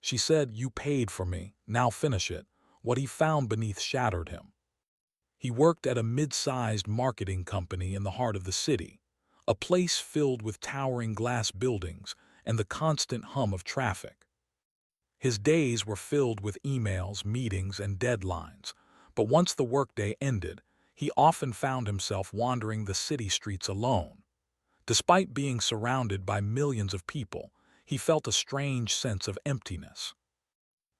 She said, "You paid for me, now finish it." What he found beneath shattered him. He worked at a mid-sized marketing company in the heart of the city, a place filled with towering glass buildings and the constant hum of traffic. His days were filled with emails, meetings, and deadlines, but once the workday ended, he often found himself wandering the city streets alone. Despite being surrounded by millions of people, he felt a strange sense of emptiness.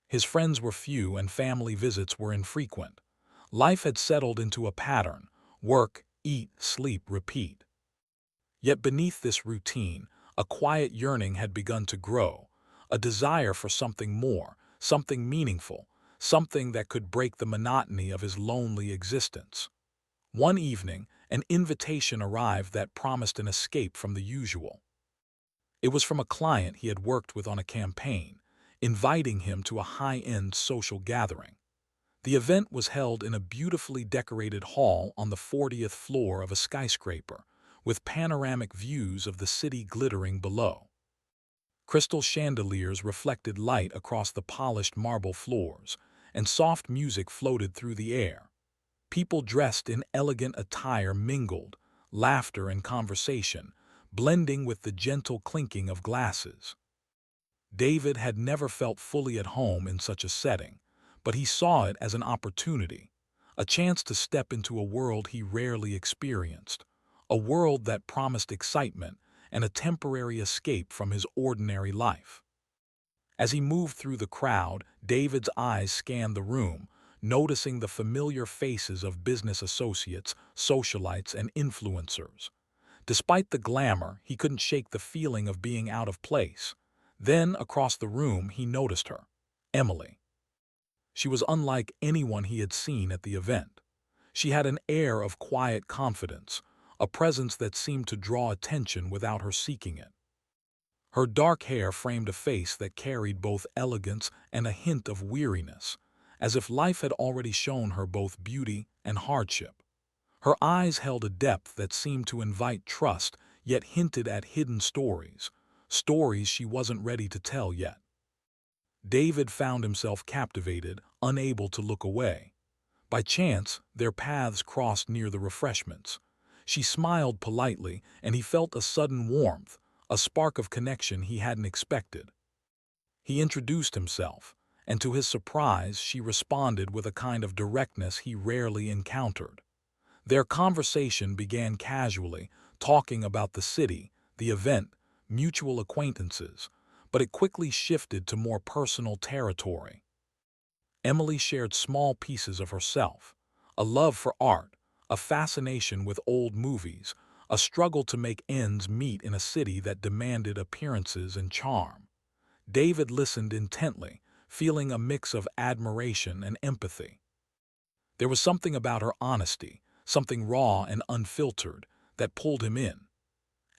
His friends were few and family visits were infrequent. Life had settled into a pattern: work, eat, sleep, repeat. Yet beneath this routine, a quiet yearning had begun to grow, a desire for something more, something meaningful, something that could break the monotony of his lonely existence. One evening, an invitation arrived that promised an escape from the usual. It was from a client he had worked with on a campaign, inviting him to a high-end social gathering. The event was held in a beautifully decorated hall on the 40th floor of a skyscraper, with panoramic views of the city glittering below. Crystal chandeliers reflected light across the polished marble floors, and soft music floated through the air. People dressed in elegant attire mingled, laughter and conversation, blending with the gentle clinking of glasses. David had never felt fully at home in such a setting, but he saw it as an opportunity, a chance to step into a world he rarely experienced, a world that promised excitement and a temporary escape from his ordinary life. As he moved through the crowd, David's eyes scanned the room, noticing the familiar faces of business associates, socialites, and influencers. Despite the glamour, he couldn't shake the feeling of being out of place. Then, across the room, he noticed her, Emily. She was unlike anyone he had seen at the event. She had an air of quiet confidence, a presence that seemed to draw attention without her seeking it. Her dark hair framed a face that carried both elegance and a hint of weariness, as if life had already shown her both beauty and hardship. Her eyes held a depth that seemed to invite trust, yet hinted at hidden stories, stories she wasn't ready to tell yet. David found himself captivated, unable to look away. By chance, their paths crossed near the refreshments. She smiled politely, and he felt a sudden warmth, a spark of connection he hadn't expected. He introduced himself, and to his surprise, she responded with a kind of directness he rarely encountered. Their conversation began casually, talking about the city, the event, mutual acquaintances, but it quickly shifted to more personal territory. Emily shared small pieces of herself: a love for art, a fascination with old movies, a struggle to make ends meet in a city that demanded appearances and charm. David listened intently, feeling a mix of admiration and empathy. There was something about her honesty, something raw and unfiltered, that pulled him in.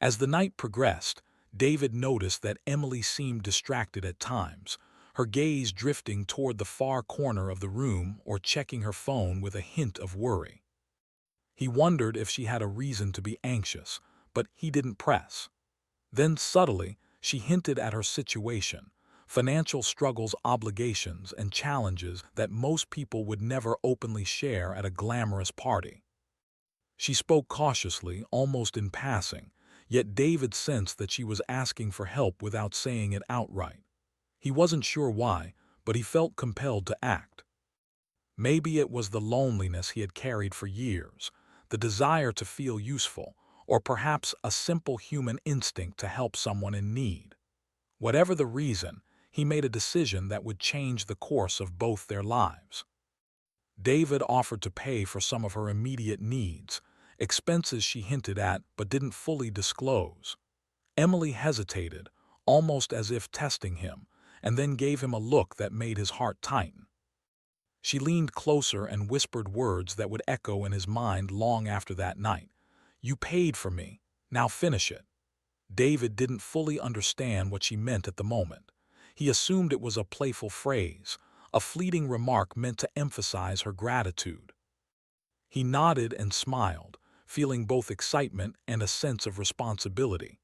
As the night progressed, David noticed that Emily seemed distracted at times, her gaze drifting toward the far corner of the room or checking her phone with a hint of worry. He wondered if she had a reason to be anxious, but he didn't press. Then subtly, she hinted at her situation: financial struggles, obligations, and challenges that most people would never openly share at a glamorous party. She spoke cautiously, almost in passing, yet David sensed that she was asking for help without saying it outright. He wasn't sure why, but he felt compelled to act. Maybe it was the loneliness he had carried for years, the desire to feel useful, or perhaps a simple human instinct to help someone in need. Whatever the reason, he made a decision that would change the course of both their lives. David offered to pay for some of her immediate needs, expenses she hinted at but didn't fully disclose. Emily hesitated, almost as if testing him, and then gave him a look that made his heart tighten. She leaned closer and whispered words that would echo in his mind long after that night. "You paid for me, now finish it." David didn't fully understand what she meant at the moment. He assumed it was a playful phrase, a fleeting remark meant to emphasize her gratitude. He nodded and smiled, feeling both excitement and a sense of responsibility.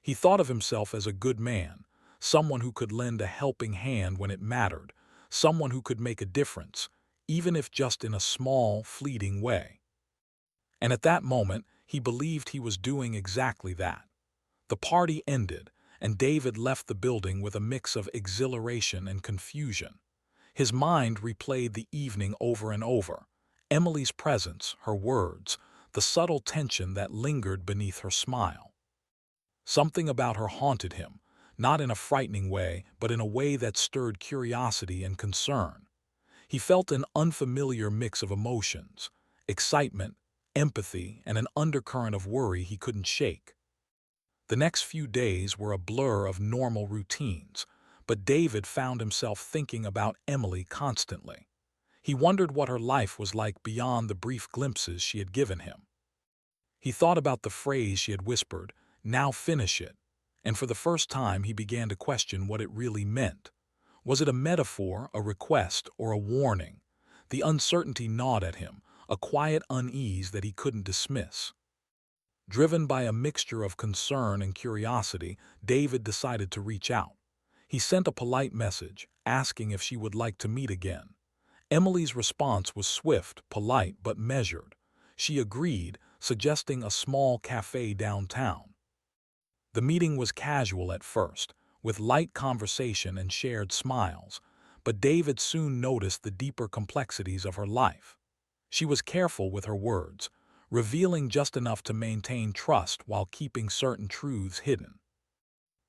He thought of himself as a good man, someone who could lend a helping hand when it mattered, someone who could make a difference, even if just in a small, fleeting way. And at that moment, he believed he was doing exactly that. The party ended, and David left the building with a mix of exhilaration and confusion. His mind replayed the evening over and over. Emily's presence, her words, the subtle tension that lingered beneath her smile. Something about her haunted him, not in a frightening way, but in a way that stirred curiosity and concern. He felt an unfamiliar mix of emotions, excitement, empathy, and an undercurrent of worry he couldn't shake. The next few days were a blur of normal routines, but David found himself thinking about Emily constantly. He wondered what her life was like beyond the brief glimpses she had given him. He thought about the phrase she had whispered, "Now finish it," and for the first time he began to question what it really meant. Was it a metaphor, a request, or a warning? The uncertainty gnawed at him, a quiet unease that he couldn't dismiss. Driven by a mixture of concern and curiosity, David decided to reach out. He sent a polite message, asking if she would like to meet again. Emily's response was swift, polite, but measured. She agreed, suggesting a small cafe downtown. The meeting was casual at first, with light conversation and shared smiles, but David soon noticed the deeper complexities of her life. She was careful with her words, revealing just enough to maintain trust while keeping certain truths hidden.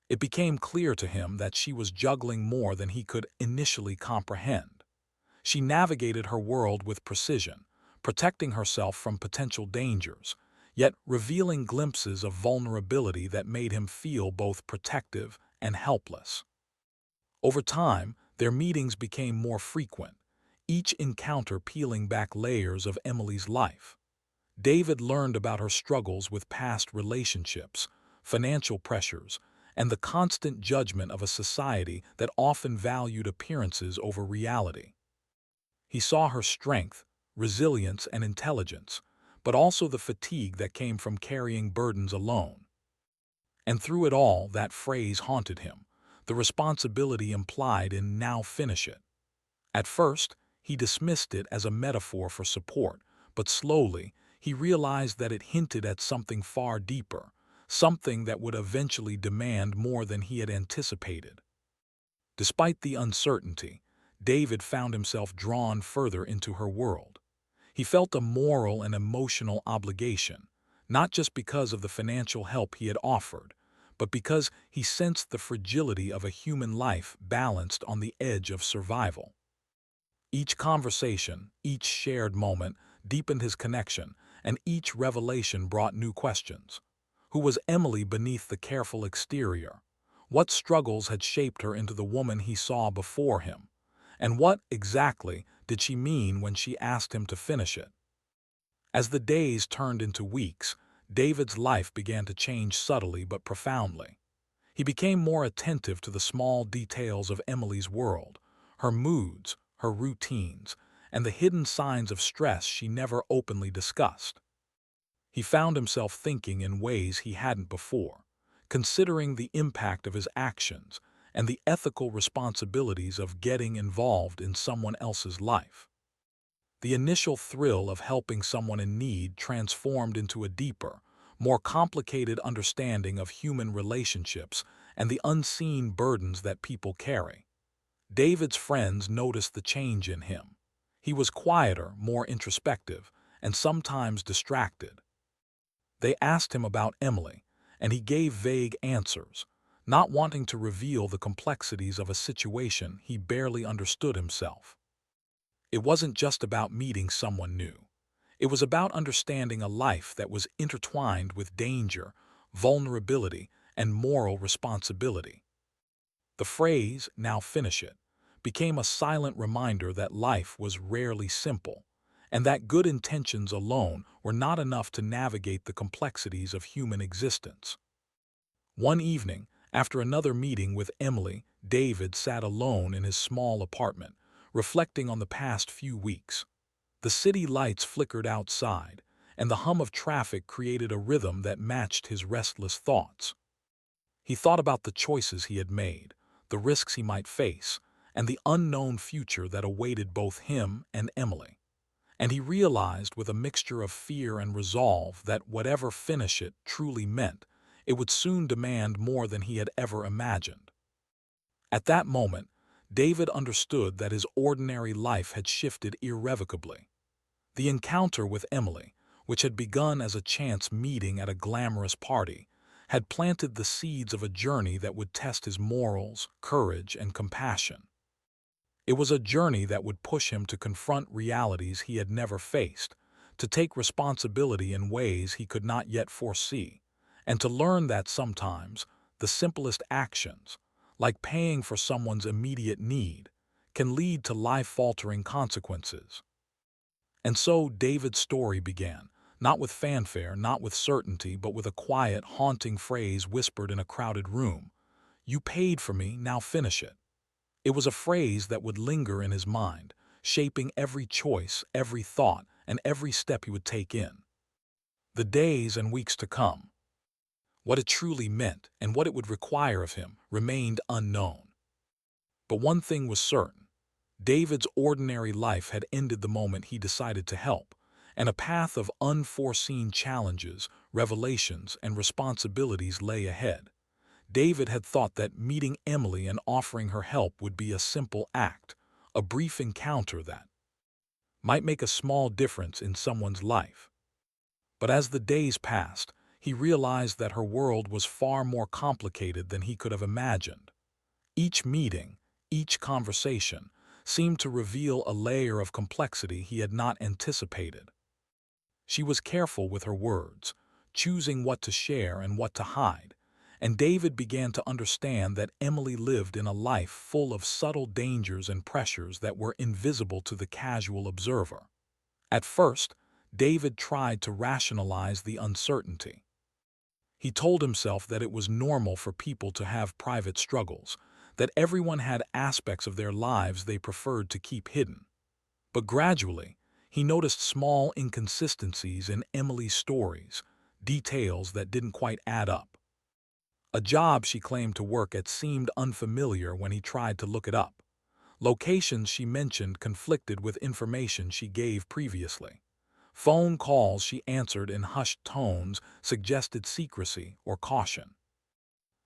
It became clear to him that she was juggling more than he could initially comprehend. She navigated her world with precision, protecting herself from potential dangers, yet revealing glimpses of vulnerability that made him feel both protective and helpless. Over time, their meetings became more frequent, each encounter peeling back layers of Emily's life. David learned about her struggles with past relationships, financial pressures, and the constant judgment of a society that often valued appearances over reality. He saw her strength, resilience, and intelligence, but also the fatigue that came from carrying burdens alone. And through it all, that phrase haunted him, the responsibility implied in "now finish it." At first, he dismissed it as a metaphor for support, but slowly, he realized that it hinted at something far deeper, something that would eventually demand more than he had anticipated. Despite the uncertainty, David found himself drawn further into her world. He felt a moral and emotional obligation, not just because of the financial help he had offered, but because he sensed the fragility of a human life balanced on the edge of survival. Each conversation, each shared moment, deepened his connection, and each revelation brought new questions. Who was Emily beneath the careful exterior? What struggles had shaped her into the woman he saw before him? And what, exactly, did she mean when she asked him to finish it? As the days turned into weeks, David's life began to change subtly but profoundly. He became more attentive to the small details of Emily's world, her moods, her routines, and the hidden signs of stress she never openly discussed. He found himself thinking in ways he hadn't before, considering the impact of his actions and the ethical responsibilities of getting involved in someone else's life. The initial thrill of helping someone in need transformed into a deeper, more complicated understanding of human relationships and the unseen burdens that people carry. David's friends noticed the change in him. He was quieter, more introspective, and sometimes distracted. They asked him about Emily, and he gave vague answers, not wanting to reveal the complexities of a situation he barely understood himself. It wasn't just about meeting someone new. It was about understanding a life that was intertwined with danger, vulnerability, and moral responsibility. The phrase, "now finish it," became a silent reminder that life was rarely simple, and that good intentions alone were not enough to navigate the complexities of human existence. One evening, after another meeting with Emily, David sat alone in his small apartment, reflecting on the past few weeks. The city lights flickered outside, and the hum of traffic created a rhythm that matched his restless thoughts. He thought about the choices he had made, the risks he might face, and the unknown future that awaited both him and Emily. And he realized with a mixture of fear and resolve that whatever finish it truly meant, it would soon demand more than he had ever imagined. At that moment, David understood that his ordinary life had shifted irrevocably. The encounter with Emily, which had begun as a chance meeting at a glamorous party, had planted the seeds of a journey that would test his morals, courage, and compassion. It was a journey that would push him to confront realities he had never faced, to take responsibility in ways he could not yet foresee, and to learn that sometimes the simplest actions, like paying for someone's immediate need, can lead to life-altering consequences. And so David's story began, not with fanfare, not with certainty, but with a quiet, haunting phrase whispered in a crowded room. "You paid for me, now finish it." It was a phrase that would linger in his mind, shaping every choice, every thought, and every step he would take in the days and weeks to come. What it truly meant and what it would require of him remained unknown. But one thing was certain. David's ordinary life had ended the moment he decided to help, and a path of unforeseen challenges, revelations, and responsibilities lay ahead. David had thought that meeting Emily and offering her help would be a simple act, a brief encounter that might make a small difference in someone's life. But as the days passed, he realized that her world was far more complicated than he could have imagined. Each meeting, each conversation, seemed to reveal a layer of complexity he had not anticipated. She was careful with her words, choosing what to share and what to hide, and David began to understand that Emily lived in a life full of subtle dangers and pressures that were invisible to the casual observer. At first, David tried to rationalize the uncertainty. He told himself that it was normal for people to have private struggles, that everyone had aspects of their lives they preferred to keep hidden. But gradually, he noticed small inconsistencies in Emily's stories, details that didn't quite add up. A job she claimed to work at seemed unfamiliar when he tried to look it up. Locations she mentioned conflicted with information she gave previously. Phone calls she answered in hushed tones suggested secrecy or caution.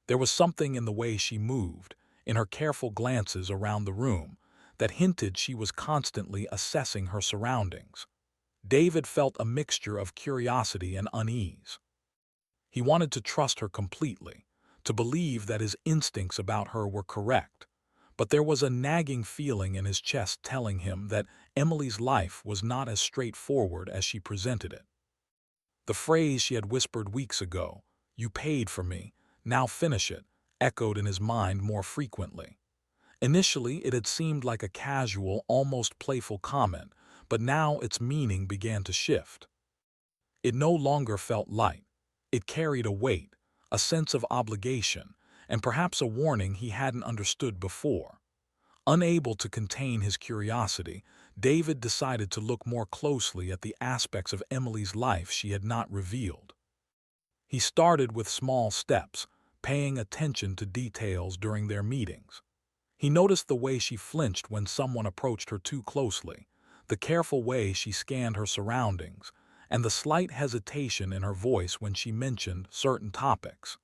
There was something in the way she moved, in her careful glances around the room, that hinted she was constantly assessing her surroundings. David felt a mixture of curiosity and unease. He wanted to trust her completely, to believe that his instincts about her were correct, but there was a nagging feeling in his chest telling him that Emily's life was not as straightforward as she presented it. The phrase she had whispered weeks ago, "You paid for me, now finish it," echoed in his mind more frequently. Initially, it had seemed like a casual, almost playful comment, but now its meaning began to shift. It no longer felt light. It carried a weight, a sense of obligation, and perhaps a warning he hadn't understood before. Unable to contain his curiosity, David decided to look more closely at the aspects of Emily's life she had not revealed. He started with small steps, paying attention to details during their meetings. He noticed the way she flinched when someone approached her too closely, the careful way she scanned her surroundings, and the slight hesitation in her voice when she mentioned certain topics.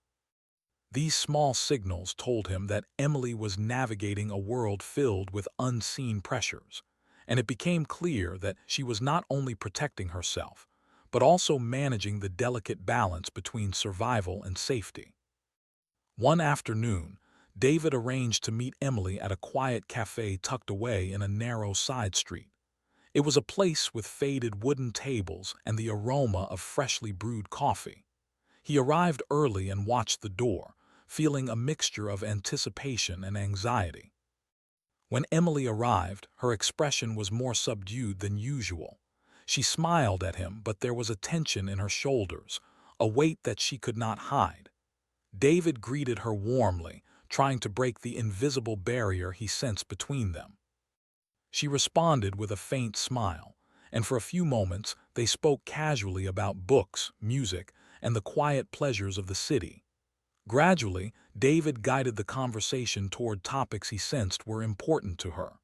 These small signals told him that Emily was navigating a world filled with unseen pressures, and it became clear that she was not only protecting herself, but also managing the delicate balance between survival and safety. One afternoon, David arranged to meet Emily at a quiet cafe tucked away in a narrow side street. It was a place with faded wooden tables and the aroma of freshly brewed coffee. He arrived early and watched the door, feeling a mixture of anticipation and anxiety. When Emily arrived, her expression was more subdued than usual. She smiled at him, but there was a tension in her shoulders, a weight that she could not hide. David greeted her warmly, trying to break the invisible barrier he sensed between them. She responded with a faint smile, and for a few moments they spoke casually about books, music, and the quiet pleasures of the city. Gradually, David guided the conversation toward topics he sensed were important to her.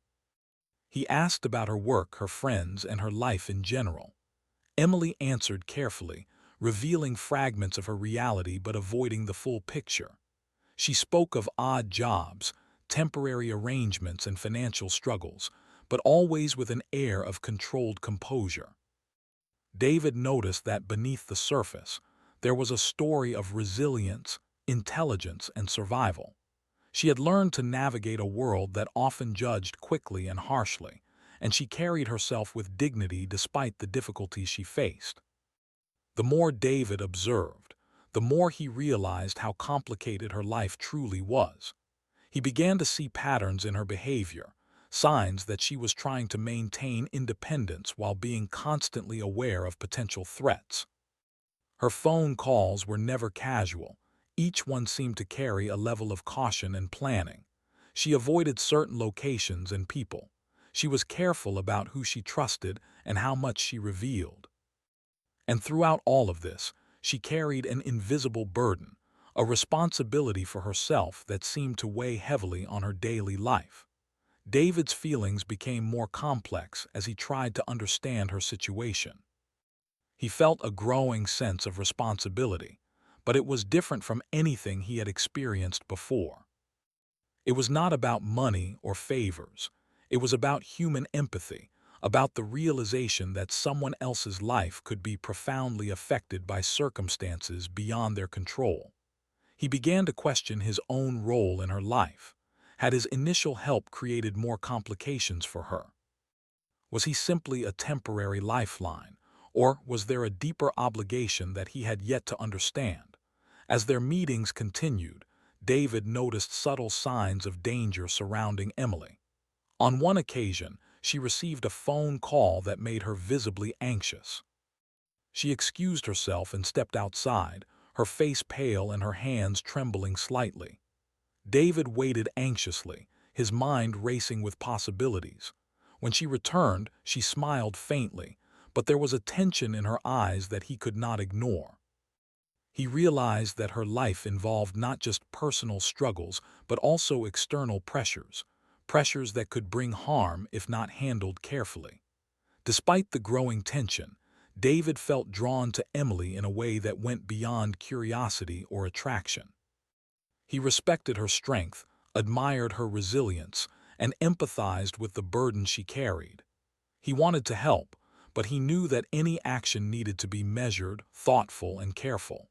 He asked about her work, her friends, and her life in general. Emily answered carefully, revealing fragments of her reality but avoiding the full picture. She spoke of odd jobs, temporary arrangements, and financial struggles, but always with an air of controlled composure. David noticed that beneath the surface, there was a story of resilience, intelligence, and survival. She had learned to navigate a world that often judged quickly and harshly, and she carried herself with dignity despite the difficulties she faced. The more David observed, the more he realized how complicated her life truly was. He began to see patterns in her behavior, signs that she was trying to maintain independence while being constantly aware of potential threats. Her phone calls were never casual. Each one seemed to carry a level of caution and planning. She avoided certain locations and people. She was careful about who she trusted and how much she revealed. And throughout all of this, she carried an invisible burden, a responsibility for herself that seemed to weigh heavily on her daily life. David's feelings became more complex as he tried to understand her situation. He felt a growing sense of responsibility, but it was different from anything he had experienced before. It was not about money or favors. It was about human empathy, about the realization that someone else's life could be profoundly affected by circumstances beyond their control. He began to question his own role in her life. Had his initial help created more complications for her? Was he simply a temporary lifeline, or was there a deeper obligation that he had yet to understand? As their meetings continued, David noticed subtle signs of danger surrounding Emily. On one occasion, she received a phone call that made her visibly anxious. She excused herself and stepped outside, her face pale and her hands trembling slightly. David waited anxiously, his mind racing with possibilities. When she returned, she smiled faintly, but there was a tension in her eyes that he could not ignore. He realized that her life involved not just personal struggles, but also external pressures, pressures that could bring harm if not handled carefully. Despite the growing tension, David felt drawn to Emily in a way that went beyond curiosity or attraction. He respected her strength, admired her resilience, and empathized with the burden she carried. He wanted to help, but he knew that any action needed to be measured, thoughtful, and careful.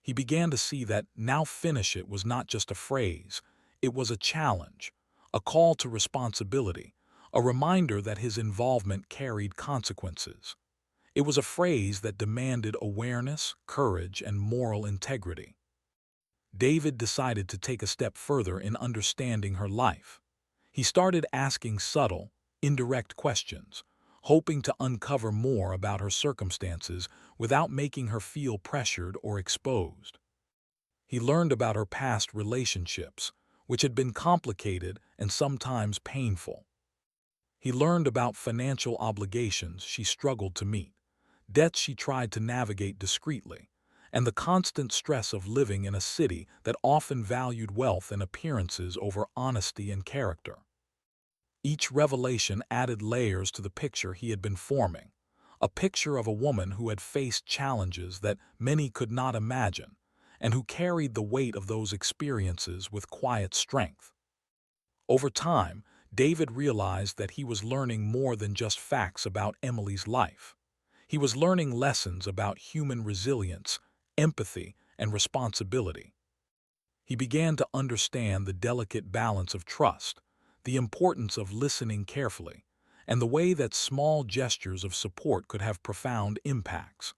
He began to see that "now finish it" was not just a phrase, it was a challenge, a call to responsibility, a reminder that his involvement carried consequences. It was a phrase that demanded awareness, courage, and moral integrity. David decided to take a step further in understanding her life. He started asking subtle, indirect questions, hoping to uncover more about her circumstances without making her feel pressured or exposed. He learned about her past relationships, which had been complicated and sometimes painful. He learned about financial obligations she struggled to meet, debts she tried to navigate discreetly, and the constant stress of living in a city that often valued wealth and appearances over honesty and character. Each revelation added layers to the picture he had been forming, a picture of a woman who had faced challenges that many could not imagine, and who carried the weight of those experiences with quiet strength. Over time, David realized that he was learning more than just facts about Emily's life. He was learning lessons about human resilience, empathy, and responsibility. He began to understand the delicate balance of trust, the importance of listening carefully, and the way that small gestures of support could have profound impacts.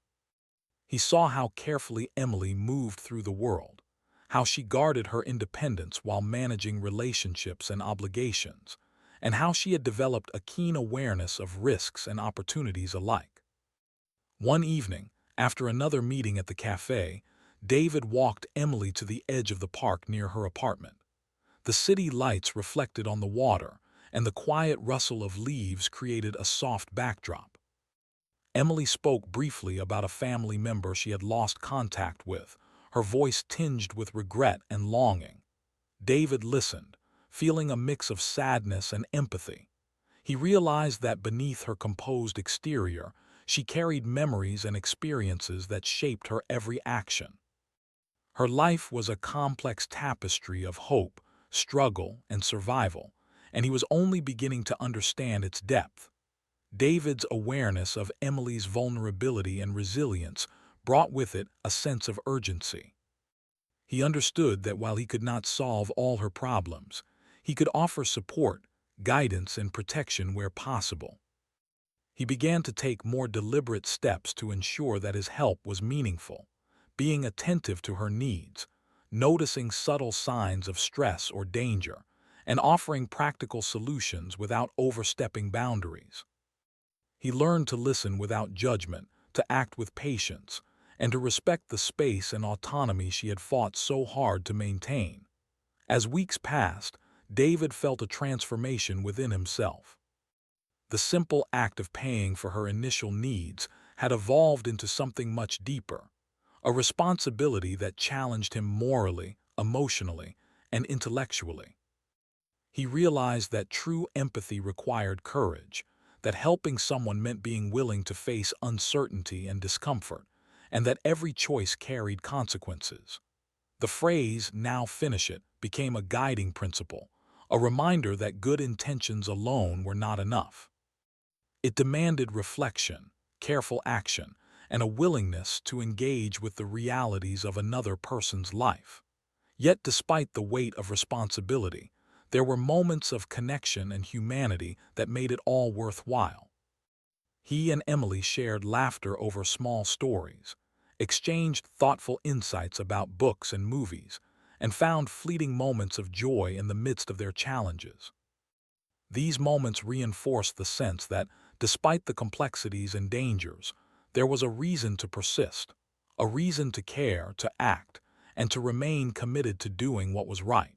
He saw how carefully Emily moved through the world, how she guarded her independence while managing relationships and obligations, and how she had developed a keen awareness of risks and opportunities alike. One evening, after another meeting at the cafe, David walked Emily to the edge of the park near her apartment. The city lights reflected on the water, and the quiet rustle of leaves created a soft backdrop. Emily spoke briefly about a family member she had lost contact with, her voice tinged with regret and longing. David listened, feeling a mix of sadness and empathy. He realized that beneath her composed exterior, she carried memories and experiences that shaped her every action. Her life was a complex tapestry of hope, struggle, and survival, and he was only beginning to understand its depth. David's awareness of Emily's vulnerability and resilience brought with it a sense of urgency. He understood that while he could not solve all her problems, he could offer support, guidance, and protection where possible. He began to take more deliberate steps to ensure that his help was meaningful, being attentive to her needs, noticing subtle signs of stress or danger, and offering practical solutions without overstepping boundaries. He learned to listen without judgment, to act with patience, and to respect the space and autonomy she had fought so hard to maintain. As weeks passed, David felt a transformation within himself. The simple act of paying for her initial needs had evolved into something much deeper, a responsibility that challenged him morally, emotionally, and intellectually. He realized that true empathy required courage, that helping someone meant being willing to face uncertainty and discomfort, and that every choice carried consequences. The phrase, "now finish it," became a guiding principle, a reminder that good intentions alone were not enough. It demanded reflection, careful action, and a willingness to engage with the realities of another person's life. Yet despite the weight of responsibility, there were moments of connection and humanity that made it all worthwhile. He and Emily shared laughter over small stories, exchanged thoughtful insights about books and movies, and found fleeting moments of joy in the midst of their challenges. These moments reinforced the sense that, despite the complexities and dangers, there was a reason to persist, a reason to care, to act, and to remain committed to doing what was right.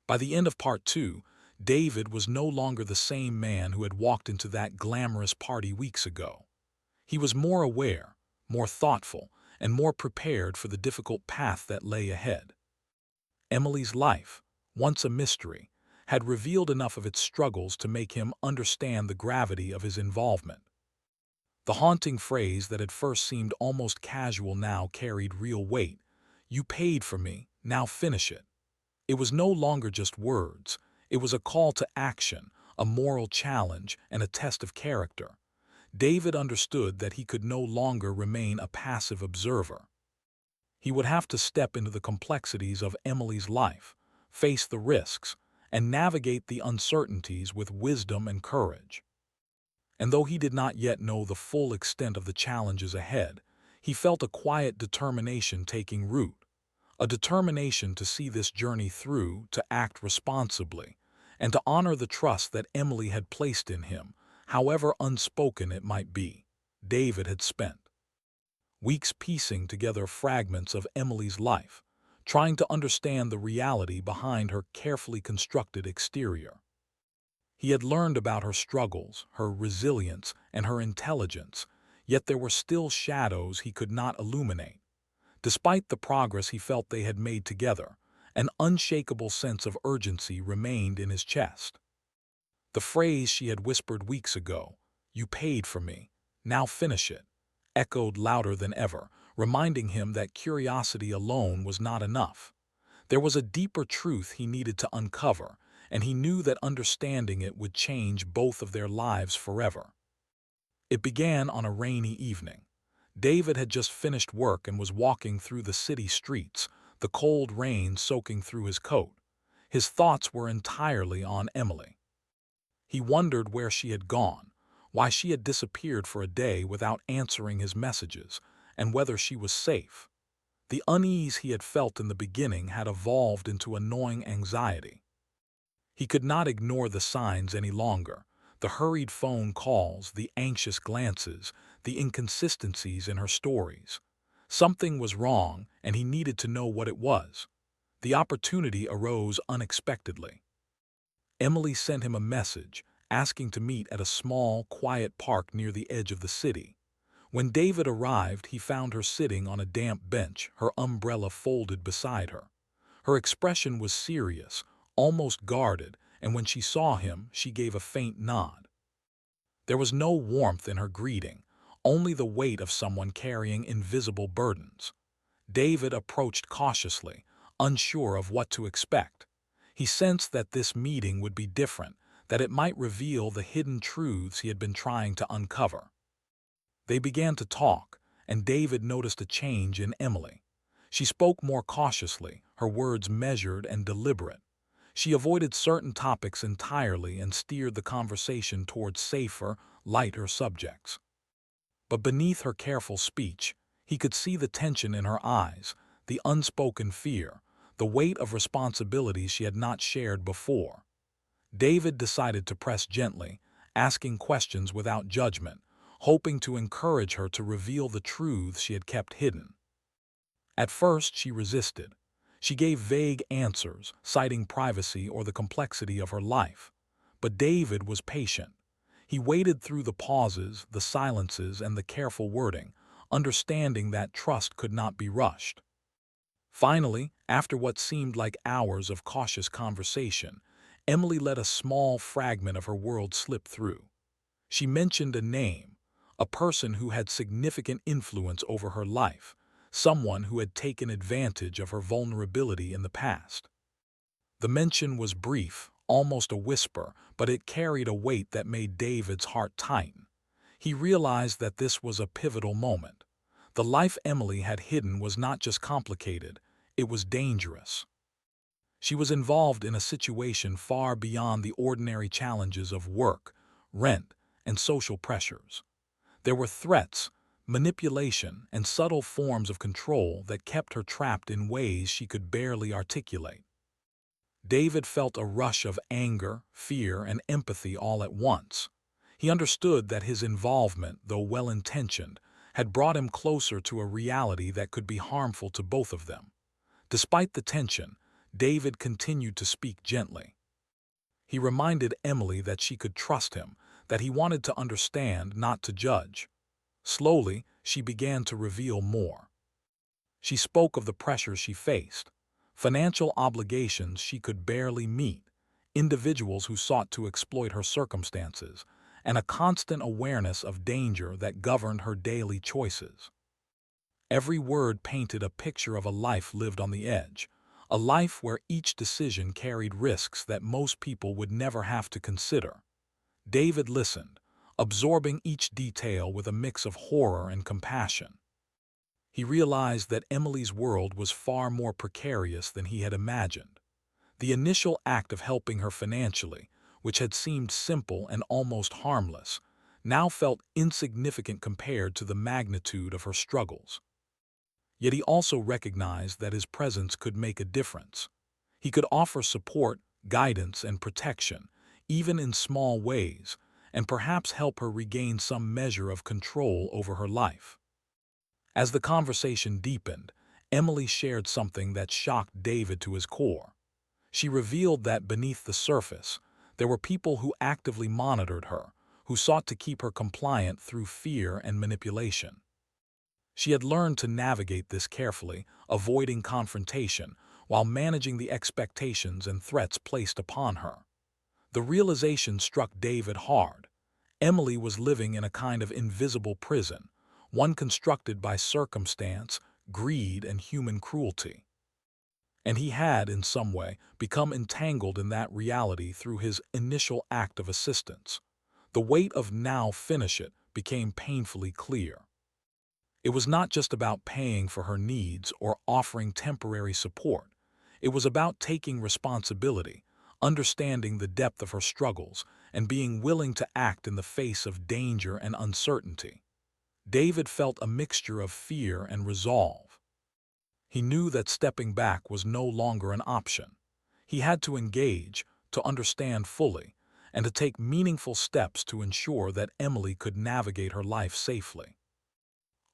By the end of part 2, David was no longer the same man who had walked into that glamorous party weeks ago. He was more aware, more thoughtful, and more prepared for the difficult path that lay ahead. Emily's life, once a mystery, had revealed enough of its struggles to make him understand the gravity of his involvement. The haunting phrase that at first seemed almost casual now carried real weight. "You paid for me, now finish it." It was no longer just words. It was a call to action, a moral challenge, and a test of character. David understood that he could no longer remain a passive observer. He would have to step into the complexities of Emily's life, face the risks, and navigate the uncertainties with wisdom and courage. And though he did not yet know the full extent of the challenges ahead, he felt a quiet determination taking root, a determination to see this journey through, to act responsibly, and to honor the trust that Emily had placed in him, however unspoken it might be. David had spent weeks piecing together fragments of Emily's life, trying to understand the reality behind her carefully constructed exterior. He had learned about her struggles, her resilience, and her intelligence, yet there were still shadows he could not illuminate. Despite the progress he felt they had made together, an unshakable sense of urgency remained in his chest. The phrase she had whispered weeks ago, "You paid for me, now finish it," echoed louder than ever, reminding him that curiosity alone was not enough. There was a deeper truth he needed to uncover, and he knew that understanding it would change both of their lives forever. It began on a rainy evening. David had just finished work and was walking through the city streets, the cold rain soaking through his coat. His thoughts were entirely on Emily. He wondered where she had gone, why she had disappeared for a day without answering his messages, and whether she was safe. The unease he had felt in the beginning had evolved into annoying anxiety. He could not ignore the signs any longer, the hurried phone calls, the anxious glances, the inconsistencies in her stories. Something was wrong, and he needed to know what it was. The opportunity arose unexpectedly. Emily sent him a message, asking to meet at a small, quiet park near the edge of the city. When David arrived, he found her sitting on a damp bench, her umbrella folded beside her. Her expression was serious, almost guarded, and when she saw him, she gave a faint nod. There was no warmth in her greeting, only the weight of someone carrying invisible burdens. David approached cautiously, unsure of what to expect. He sensed that this meeting would be different, that it might reveal the hidden truths he had been trying to uncover. They began to talk, and David noticed a change in Emily. She spoke more cautiously, her words measured and deliberate. She avoided certain topics entirely and steered the conversation towards safer, lighter subjects. But beneath her careful speech, he could see the tension in her eyes, the unspoken fear, the weight of responsibilities she had not shared before. David decided to press gently, asking questions without judgment, hoping to encourage her to reveal the truths she had kept hidden. At first, she resisted. She gave vague answers, citing privacy or the complexity of her life. But David was patient. He waited through the pauses, the silences, and the careful wording, understanding that trust could not be rushed. Finally, after what seemed like hours of cautious conversation, Emily let a small fragment of her world slip through. She mentioned a name, a person who had significant influence over her life, someone who had taken advantage of her vulnerability in the past. The mention was brief, almost a whisper, but it carried a weight that made David's heart tighten. He realized that this was a pivotal moment. The life Emily had hidden was not just complicated, it was dangerous. She was involved in a situation far beyond the ordinary challenges of work, rent, and social pressures. There were threats, manipulation, and subtle forms of control that kept her trapped in ways she could barely articulate. David felt a rush of anger, fear, and empathy all at once. He understood that his involvement, though well-intentioned, had brought him closer to a reality that could be harmful to both of them. Despite the tension, David continued to speak gently. He reminded Emily that she could trust him, that he wanted to understand, not to judge. Slowly, she began to reveal more. She spoke of the pressures she faced, financial obligations she could barely meet, individuals who sought to exploit her circumstances, and a constant awareness of danger that governed her daily choices. Every word painted a picture of a life lived on the edge, a life where each decision carried risks that most people would never have to consider. David listened, absorbing each detail with a mix of horror and compassion. He realized that Emily's world was far more precarious than he had imagined. The initial act of helping her financially, which had seemed simple and almost harmless, now felt insignificant compared to the magnitude of her struggles. Yet he also recognized that his presence could make a difference. He could offer support, guidance, and protection, even in small ways, and perhaps help her regain some measure of control over her life. As the conversation deepened, Emily shared something that shocked David to his core. She revealed that beneath the surface, there were people who actively monitored her, who sought to keep her compliant through fear and manipulation. She had learned to navigate this carefully, avoiding confrontation, while managing the expectations and threats placed upon her. The realization struck David hard. Emily was living in a kind of invisible prison, one constructed by circumstance, greed, and human cruelty. And he had, in some way, become entangled in that reality through his initial act of assistance. The weight of "now finish it" became painfully clear. It was not just about paying for her needs or offering temporary support. It was about taking responsibility, understanding the depth of her struggles, and being willing to act in the face of danger and uncertainty. David felt a mixture of fear and resolve. He knew that stepping back was no longer an option. He had to engage, to understand fully, and to take meaningful steps to ensure that Emily could navigate her life safely.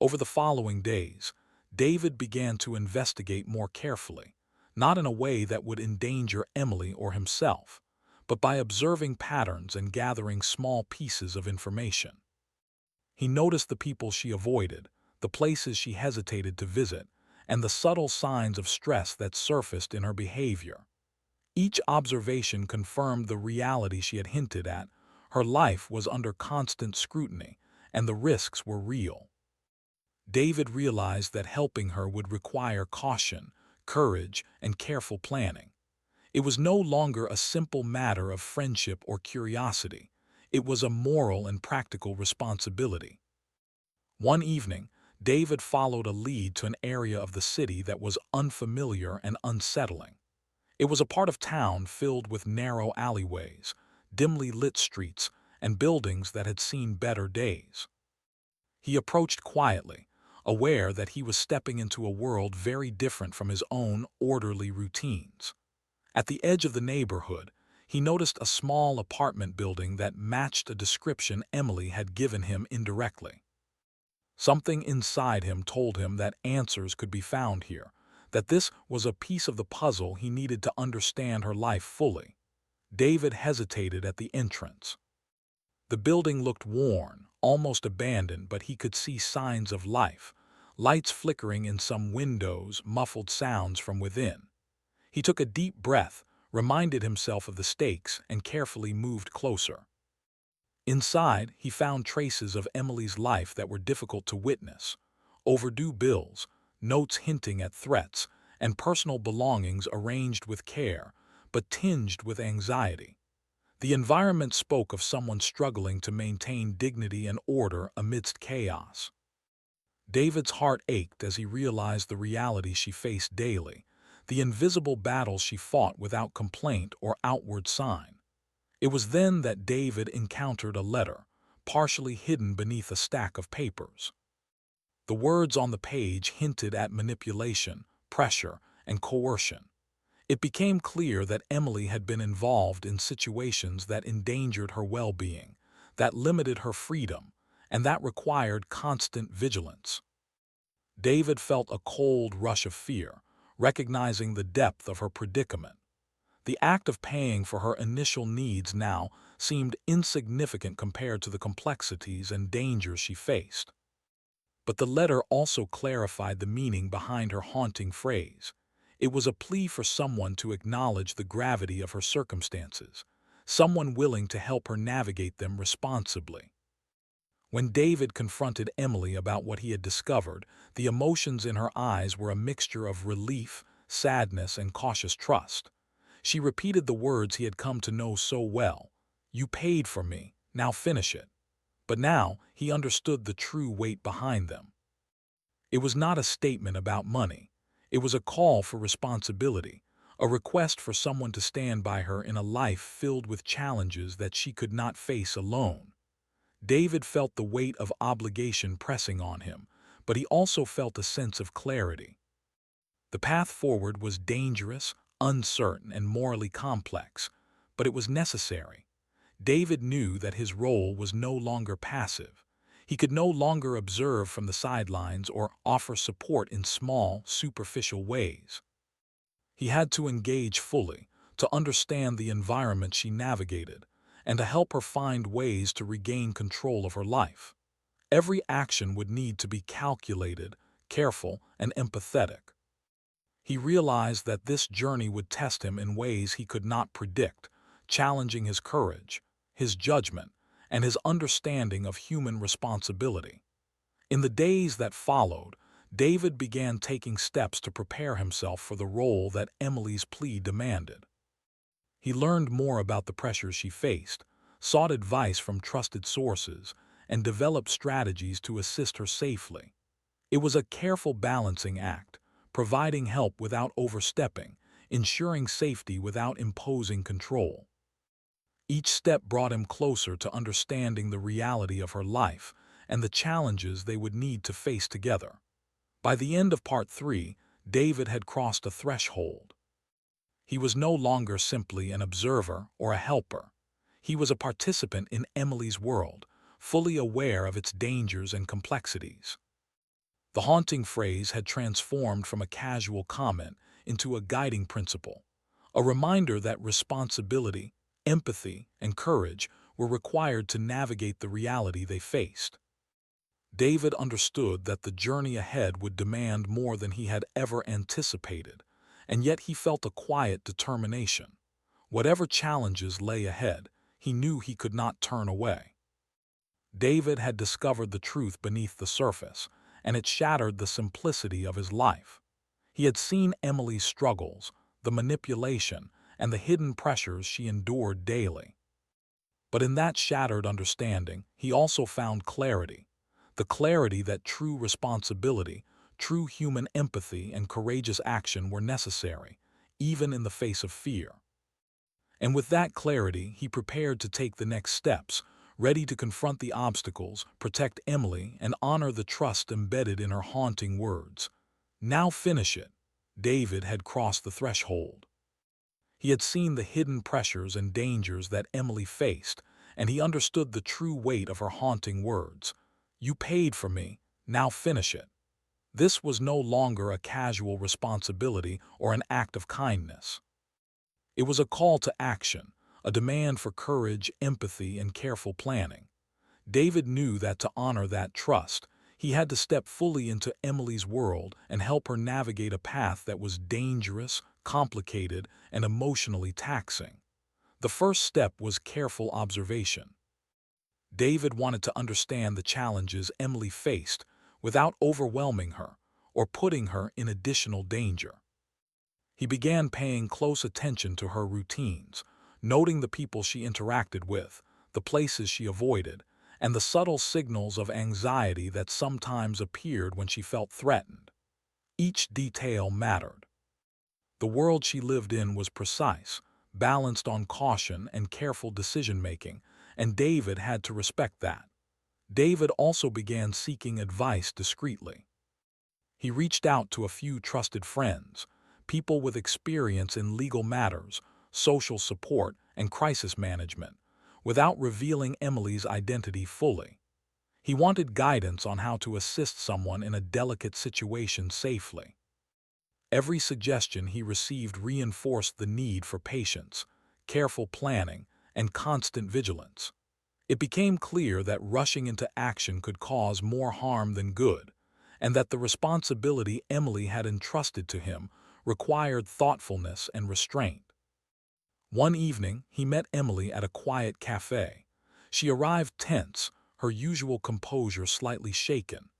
Over the following days, David began to investigate more carefully, not in a way that would endanger Emily or himself, but by observing patterns and gathering small pieces of information. He noticed the people she avoided, the places she hesitated to visit, and the subtle signs of stress that surfaced in her behavior. Each observation confirmed the reality she had hinted at. Her life was under constant scrutiny, and the risks were real. David realized that helping her would require caution, courage, and careful planning. It was no longer a simple matter of friendship or curiosity. It was a moral and practical responsibility. One evening, David followed a lead to an area of the city that was unfamiliar and unsettling. It was a part of town filled with narrow alleyways, dimly lit streets, and buildings that had seen better days. He approached quietly, aware that he was stepping into a world very different from his own orderly routines. At the edge of the neighborhood, he noticed a small apartment building that matched a description Emily had given him indirectly. Something inside him told him that answers could be found here, that this was a piece of the puzzle he needed to understand her life fully. David hesitated at the entrance. The building looked worn, almost abandoned, but he could see signs of life, lights flickering in some windows, muffled sounds from within. He took a deep breath, reminded himself of the stakes, and carefully moved closer. Inside, he found traces of Emily's life that were difficult to witness: overdue bills, notes hinting at threats, and personal belongings arranged with care, but tinged with anxiety. The environment spoke of someone struggling to maintain dignity and order amidst chaos. David's heart ached as he realized the reality she faced daily, the invisible battles she fought without complaint or outward sign. It was then that David encountered a letter, partially hidden beneath a stack of papers. The words on the page hinted at manipulation, pressure, and coercion. It became clear that Emily had been involved in situations that endangered her well-being, that limited her freedom, and that required constant vigilance. David felt a cold rush of fear, recognizing the depth of her predicament. The act of paying for her initial needs now seemed insignificant compared to the complexities and dangers she faced. But the letter also clarified the meaning behind her haunting phrase. It was a plea for someone to acknowledge the gravity of her circumstances, someone willing to help her navigate them responsibly. When David confronted Emily about what he had discovered, the emotions in her eyes were a mixture of relief, sadness, and cautious trust. She repeated the words he had come to know so well: "You paid for me, now finish it." But now he understood the true weight behind them. It was not a statement about money. It was a call for responsibility, a request for someone to stand by her in a life filled with challenges that she could not face alone. David felt the weight of obligation pressing on him, but he also felt a sense of clarity. The path forward was dangerous, uncertain, and morally complex, but it was necessary. David knew that his role was no longer passive. He could no longer observe from the sidelines or offer support in small, superficial ways. He had to engage fully, to understand the environment she navigated, and to help her find ways to regain control of her life. Every action would need to be calculated, careful, and empathetic. He realized that this journey would test him in ways he could not predict, challenging his courage, his judgment, and his understanding of human responsibility. In the days that followed, David began taking steps to prepare himself for the role that Emily's plea demanded. He learned more about the pressures she faced, sought advice from trusted sources, and developed strategies to assist her safely. It was a careful balancing act, providing help without overstepping, ensuring safety without imposing control. Each step brought him closer to understanding the reality of her life and the challenges they would need to face together. By the end of part 3, David had crossed a threshold. He was no longer simply an observer or a helper. He was a participant in Emily's world, fully aware of its dangers and complexities. The haunting phrase had transformed from a casual comment into a guiding principle, a reminder that responsibility, empathy, and courage were required to navigate the reality they faced. David understood that the journey ahead would demand more than he had ever anticipated, and yet he felt a quiet determination. Whatever challenges lay ahead, he knew he could not turn away. David had discovered the truth beneath the surface, and it shattered the simplicity of his life. He had seen Emily's struggles, the manipulation, and the hidden pressures she endured daily. But in that shattered understanding, he also found clarity, the clarity that true responsibility, true human empathy, and courageous action were necessary, even in the face of fear. And with that clarity, he prepared to take the next steps, ready to confront the obstacles, protect Emily, and honor the trust embedded in her haunting words. Now finish it. David had crossed the threshold. He had seen the hidden pressures and dangers that Emily faced, and he understood the true weight of her haunting words. You paid for me, now finish it. This was no longer a casual responsibility or an act of kindness. It was a call to action, a demand for courage, empathy, and careful planning. David knew that to honor that trust, he had to step fully into Emily's world and help her navigate a path that was dangerous, complicated, and emotionally taxing. The first step was careful observation. David wanted to understand the challenges Emily faced without overwhelming her or putting her in additional danger. He began paying close attention to her routines, noting the people she interacted with, the places she avoided, and the subtle signals of anxiety that sometimes appeared when she felt threatened. Each detail mattered. The world she lived in was precise, balanced on caution and careful decision-making, and David had to respect that. David also began seeking advice discreetly. He reached out to a few trusted friends, people with experience in legal matters, social support, and crisis management, without revealing Emily's identity fully. He wanted guidance on how to assist someone in a delicate situation safely. Every suggestion he received reinforced the need for patience, careful planning, and constant vigilance. It became clear that rushing into action could cause more harm than good, and that the responsibility Emily had entrusted to him required thoughtfulness and restraint. One evening, he met Emily at a quiet cafe. She arrived tense, her usual composure slightly shaken.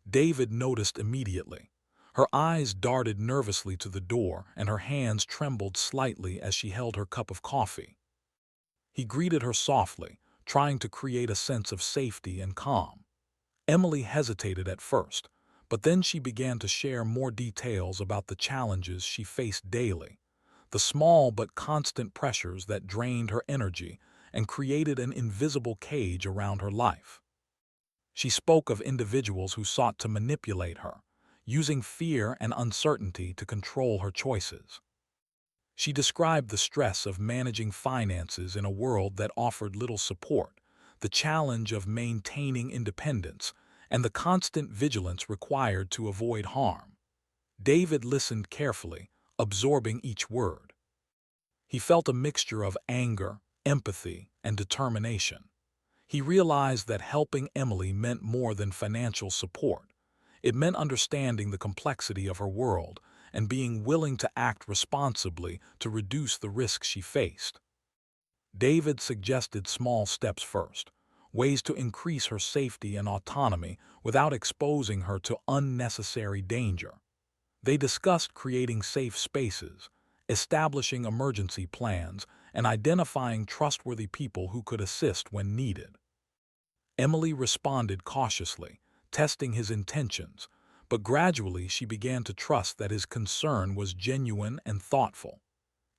David noticed immediately. Her eyes darted nervously to the door, and her hands trembled slightly as she held her cup of coffee. He greeted her softly, trying to create a sense of safety and calm. Emily hesitated at first, but then she began to share more details about the challenges she faced daily, the small but constant pressures that drained her energy and created an invisible cage around her life. She spoke of individuals who sought to manipulate her, using fear and uncertainty to control her choices. She described the stress of managing finances in a world that offered little support, the challenge of maintaining independence, and the constant vigilance required to avoid harm. David listened carefully, absorbing each word. He felt a mixture of anger, empathy, and determination. He realized that helping Emily meant more than financial support. It meant understanding the complexity of her world and being willing to act responsibly to reduce the risks she faced. David suggested small steps first, ways to increase her safety and autonomy without exposing her to unnecessary danger. They discussed creating safe spaces, establishing emergency plans, and identifying trustworthy people who could assist when needed. Emily responded cautiously, testing his intentions, but gradually she began to trust that his concern was genuine and thoughtful.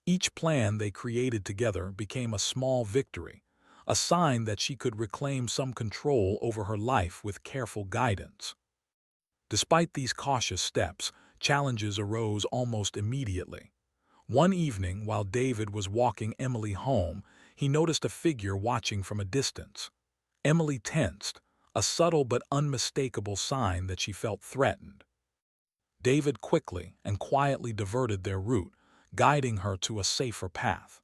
Each plan they created together became a small victory, a sign that she could reclaim some control over her life with careful guidance. Despite these cautious steps, challenges arose almost immediately. One evening, while David was walking Emily home, he noticed a figure watching from a distance. Emily tensed, a subtle but unmistakable sign that she felt threatened. David quickly and quietly diverted their route, guiding her to a safer path.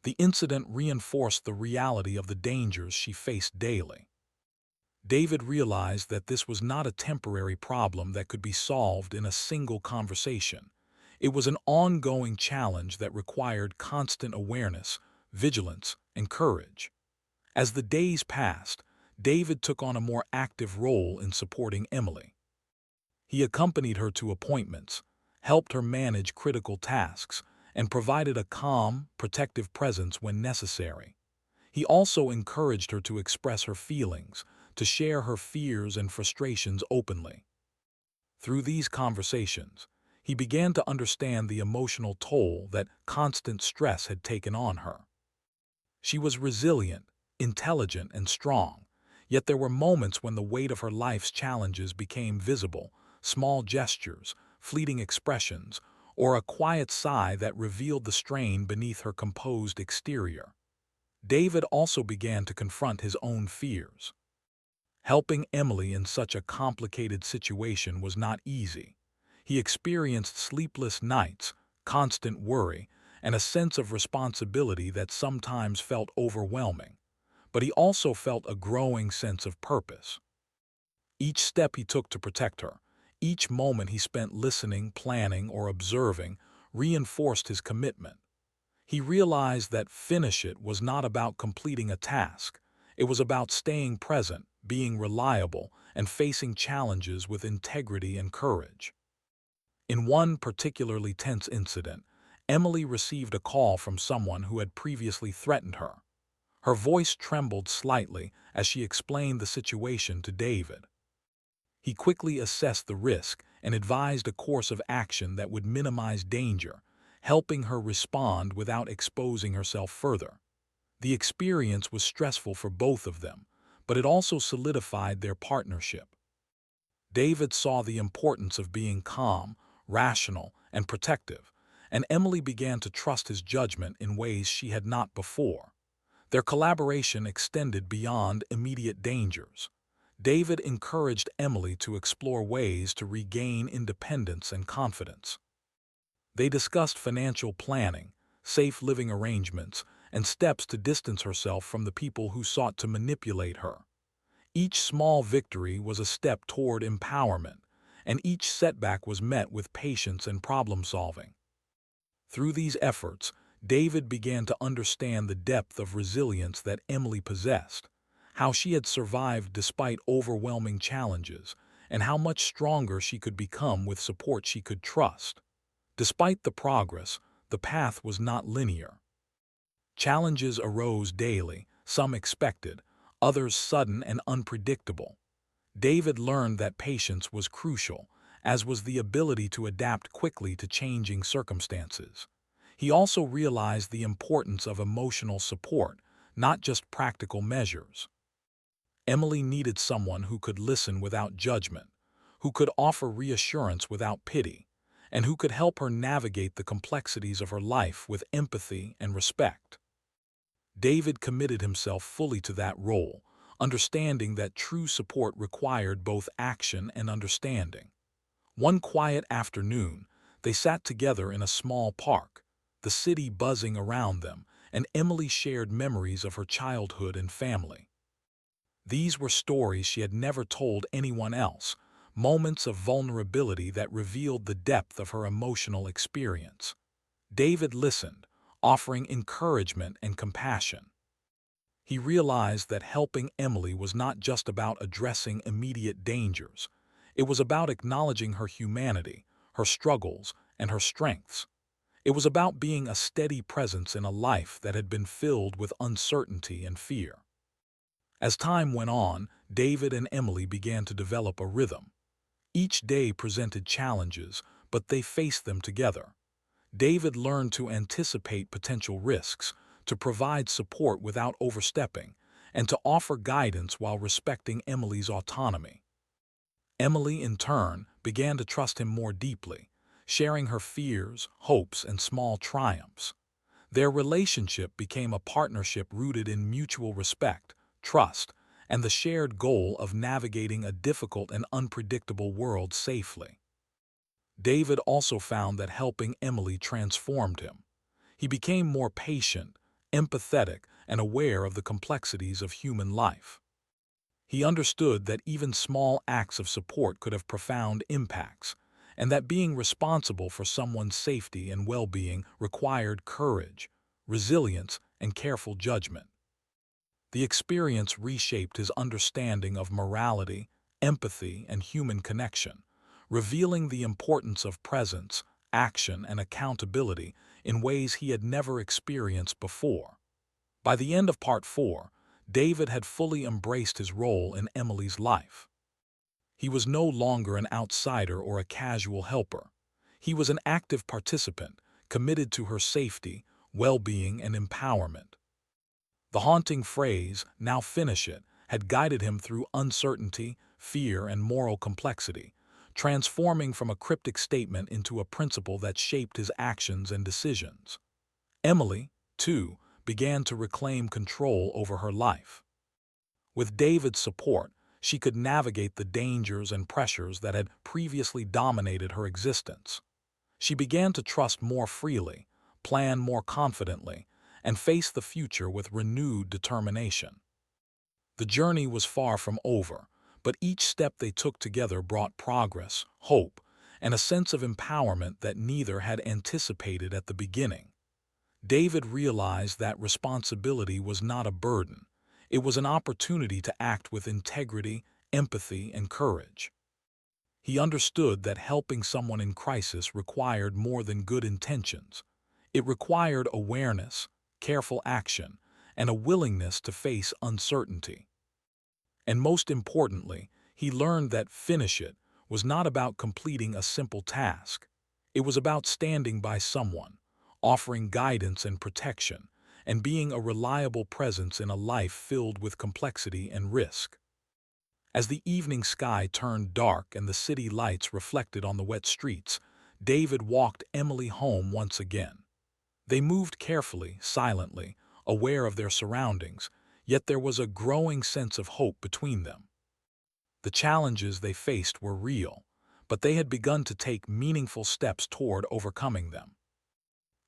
The incident reinforced the reality of the dangers she faced daily. David realized that this was not a temporary problem that could be solved in a single conversation. It was an ongoing challenge that required constant awareness, vigilance, and courage. As the days passed, David took on a more active role in supporting Emily. He accompanied her to appointments, helped her manage critical tasks, and provided a calm, protective presence when necessary. He also encouraged her to express her feelings, to share her fears and frustrations openly. Through these conversations, he began to understand the emotional toll that constant stress had taken on her. She was resilient, intelligent, and strong, yet there were moments when the weight of her life's challenges became visible, small gestures, fleeting expressions, or a quiet sigh that revealed the strain beneath her composed exterior. David also began to confront his own fears. Helping Emily in such a complicated situation was not easy. He experienced sleepless nights, constant worry, and a sense of responsibility that sometimes felt overwhelming. But he also felt a growing sense of purpose. Each step he took to protect her, each moment he spent listening, planning, or observing, reinforced his commitment. He realized that finish it was not about completing a task. It was about staying present, being reliable, and facing challenges with integrity and courage. In one particularly tense incident, Emily received a call from someone who had previously threatened her. Her voice trembled slightly as she explained the situation to David. He quickly assessed the risk and advised a course of action that would minimize danger, helping her respond without exposing herself further. The experience was stressful for both of them, but it also solidified their partnership. David saw the importance of being calm, rational, and protective, and Emily began to trust his judgment in ways she had not before. Their collaboration extended beyond immediate dangers. David encouraged Emily to explore ways to regain independence and confidence. They discussed financial planning, safe living arrangements, and steps to distance herself from the people who sought to manipulate her. Each small victory was a step toward empowerment, and each setback was met with patience and problem-solving. Through these efforts, David began to understand the depth of resilience that Emily possessed, how she had survived despite overwhelming challenges, and how much stronger she could become with support she could trust. Despite the progress, the path was not linear. Challenges arose daily, some expected, others sudden and unpredictable. David learned that patience was crucial, as was the ability to adapt quickly to changing circumstances. He also realized the importance of emotional support, not just practical measures. Emily needed someone who could listen without judgment, who could offer reassurance without pity, and who could help her navigate the complexities of her life with empathy and respect. David committed himself fully to that role, understanding that true support required both action and understanding. One quiet afternoon, they sat together in a small park, the city buzzing around them, and Emily shared memories of her childhood and family. These were stories she had never told anyone else, moments of vulnerability that revealed the depth of her emotional experience. David listened, offering encouragement and compassion. He realized that helping Emily was not just about addressing immediate dangers. It was about acknowledging her humanity, her struggles, and her strengths. It was about being a steady presence in a life that had been filled with uncertainty and fear. As time went on, David and Emily began to develop a rhythm. Each day presented challenges, but they faced them together. David learned to anticipate potential risks, to provide support without overstepping, and to offer guidance while respecting Emily's autonomy. Emily, in turn, began to trust him more deeply, sharing her fears, hopes, and small triumphs. Their relationship became a partnership rooted in mutual respect, trust, and the shared goal of navigating a difficult and unpredictable world safely. David also found that helping Emily transformed him. He became more patient, empathetic, and aware of the complexities of human life. He understood that even small acts of support could have profound impacts, and that being responsible for someone's safety and well-being required courage, resilience, and careful judgment. The experience reshaped his understanding of morality, empathy, and human connection, revealing the importance of presence, action, and accountability in ways he had never experienced before. By the end of Part 4, David had fully embraced his role in Emily's life. He was no longer an outsider or a casual helper. He was an active participant, committed to her safety, well-being, and empowerment. The haunting phrase, "Now finish it," had guided him through uncertainty, fear, and moral complexity, transforming from a cryptic statement into a principle that shaped his actions and decisions. Emily, too, began to reclaim control over her life. With David's support, she could navigate the dangers and pressures that had previously dominated her existence. She began to trust more freely, plan more confidently, and face the future with renewed determination. The journey was far from over, but each step they took together brought progress, hope, and a sense of empowerment that neither had anticipated at the beginning. David realized that responsibility was not a burden. It was an opportunity to act with integrity, empathy, and courage. He understood that helping someone in crisis required more than good intentions. It required awareness, careful action, and a willingness to face uncertainty. And most importantly, he learned that finish it was not about completing a simple task. It was about standing by someone, offering guidance and protection, and being a reliable presence in a life filled with complexity and risk. As the evening sky turned dark and the city lights reflected on the wet streets, David walked Emily home once again. They moved carefully, silently, aware of their surroundings, yet there was a growing sense of hope between them. The challenges they faced were real, but they had begun to take meaningful steps toward overcoming them.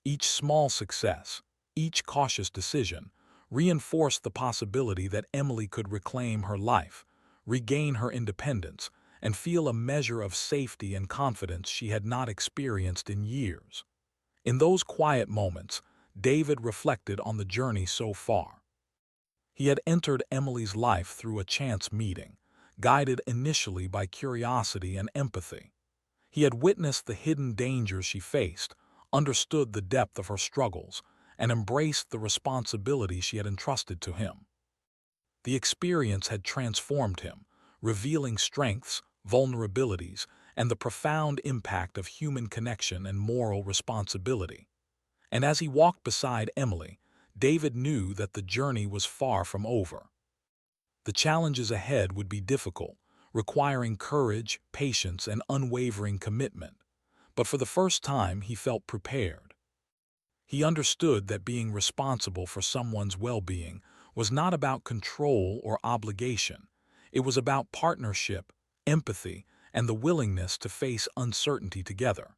Each small success, each cautious decision, reinforced the possibility that Emily could reclaim her life, regain her independence, and feel a measure of safety and confidence she had not experienced in years. In those quiet moments, David reflected on the journey so far. He had entered Emily's life through a chance meeting, guided initially by curiosity and empathy. He had witnessed the hidden dangers she faced, understood the depth of her struggles, and embraced the responsibility she had entrusted to him. The experience had transformed him, revealing strengths, vulnerabilities, and the profound impact of human connection and moral responsibility. And as he walked beside Emily, David knew that the journey was far from over. The challenges ahead would be difficult, requiring courage, patience, and unwavering commitment. But for the first time, he felt prepared. He understood that being responsible for someone's well-being was not about control or obligation. It was about partnership, empathy, and the willingness to face uncertainty together.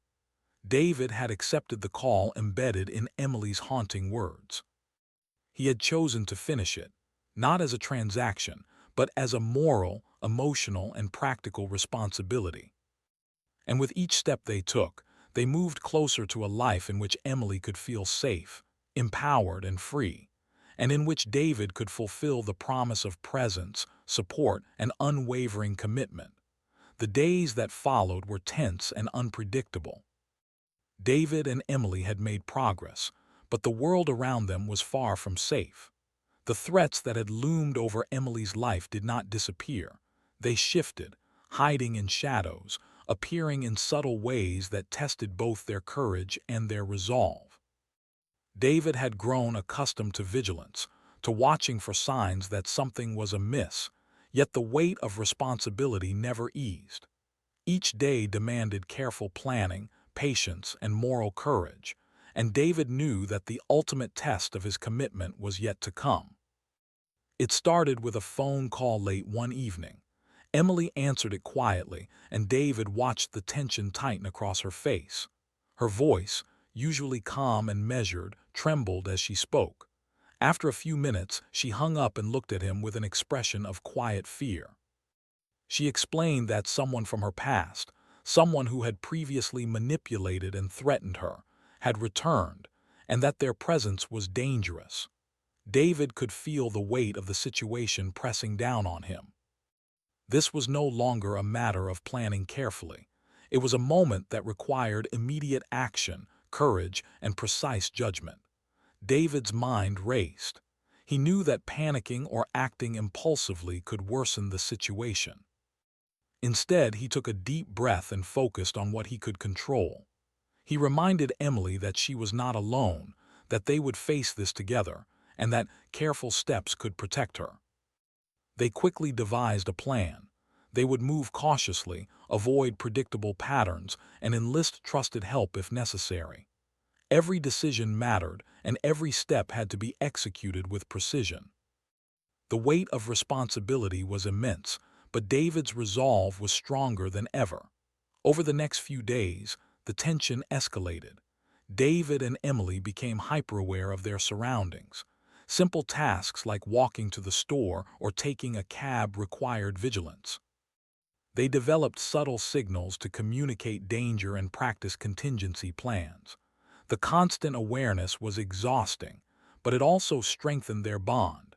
David had accepted the call embedded in Emily's haunting words. He had chosen to finish it, not as a transaction, but as a moral, emotional, and practical responsibility. And with each step they took, they moved closer to a life in which Emily could feel safe, empowered, and free, and in which David could fulfill the promise of presence, support, and unwavering commitment. The days that followed were tense and unpredictable. David and Emily had made progress, but the world around them was far from safe. The threats that had loomed over Emily's life did not disappear. They shifted, hiding in shadows, appearing in subtle ways that tested both their courage and their resolve. David had grown accustomed to vigilance, to watching for signs that something was amiss, yet the weight of responsibility never eased. Each day demanded careful planning, patience, and moral courage, and David knew that the ultimate test of his commitment was yet to come. It started with a phone call late one evening. Emily answered it quietly, and David watched the tension tighten across her face. Her voice, usually calm and measured, trembled as she spoke, After a few minutes, she hung up and looked at him with an expression of quiet fear. She explained that someone from her past, someone who had previously manipulated and threatened her, had returned, and that their presence was dangerous. David could feel the weight of the situation pressing down on him. This was no longer a matter of planning carefully. It was a moment that required immediate action, courage, and precise judgment. David's mind raced. He knew that panicking or acting impulsively could worsen the situation. Instead, he took a deep breath and focused on what he could control. He reminded Emily that she was not alone, that they would face this together, and that careful steps could protect her. They quickly devised a plan. They would move cautiously, avoid predictable patterns, and enlist trusted help if necessary. Every decision mattered, and every step had to be executed with precision. The weight of responsibility was immense, but David's resolve was stronger than ever. Over the next few days, the tension escalated. David and Emily became hyper-aware of their surroundings. Simple tasks like walking to the store or taking a cab required vigilance. They developed subtle signals to communicate danger and practice contingency plans. The constant awareness was exhausting, but it also strengthened their bond.